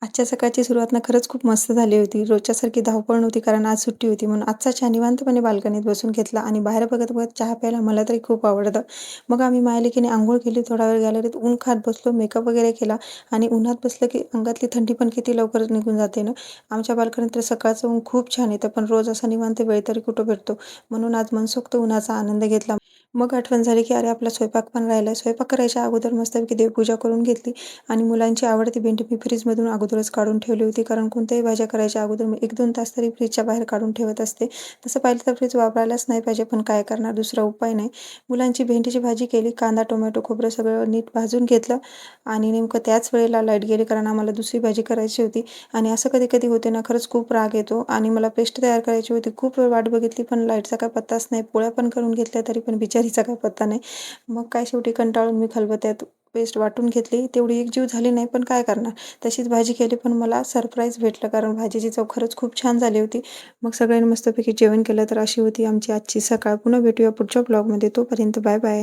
आजच्या सकाळची सुरुवात ना खरंच खूप मस्त झाली होती. रोजच्यासारखी धावपळ नव्हती कारण आज सुट्टी होती म्हणून आजचा चहा निवांतपणे बाल्कनीत बसून घेतला आणि बाहेर बघत-बघत चहा प्यायला मला तरी खूप आवडतं. मग आम्ही मायलेकीने अंघोळ केली, थोडा वेळ गॅलरीत ऊन खात बसलो, मेकअप वगैरे केला आणि उन्हात बसलं की अंगातली थंडी पण किती लवकर निघून जाते ना. आमच्या बाल्कनीत तर सकाळचं ऊन खूप छान येतं, पण रोज असा निवांत वेळ तरी कुठं भेटतो. म्हणून आज मनसोक्त उन्हाचा आनंद घेतला. मग आठवण झाली की अरे आपला स्वयंपाक पण राहिलाय. स्वयंपाक करायच्या अगोदर मस्तपैकी देवपूजा करून घेतली आणि मुलांची आवडती भेंडी मी फ्रीजमधून अगोदरच काढून ठेवली होती. कारण कोणत्याही भाज्या करायच्या अगोदर मी 1-2 तास तरी फ्रीजच्या बाहेर काढून ठेवत असते. तसं पाहिलं तर फ्रीज वापरायलाच नाही पाहिजे, पण काय करणार दुसरा उपाय नाही. मुलांची भेंडीची भाजी केली. कांदा, टोमॅटो, खोबरं सगळं नीट भाजून घेतलं आणि नेमकं त्याच वेळेला लाईट गेली कारण आम्हाला दुसरी भाजी करायची होती आणि असं कधी-कधी होते ना, खरंच खूप राग येतो आणि मला पेस्ट तयार करायची होती. खूप वेळ वाट बघितली, पण लाईटचा काही पत्ताच नाही. पोळ्या पण करून घेतल्या तरी पण बिचारीचा काही पत्ता नाही. मग काय शेवटी कंटाळून मी खलबत्त्यात पेस्ट वाटून घेतली. तेवढी एकजीव झाली नाही, पण काय करणार? तशीच भाजी केली, पण मला सरप्राईज भेटलं कारण भाजीची चव खरंच खूप छान झाली होती. मग सगळ्यांनी मस्तपैकी जेवण केलं. तर अशी होती आमची आजची सकाळ. पुन्हा भेटूया पुढच्या ब्लॉगमध्ये. तोपर्यंत बाय बाय.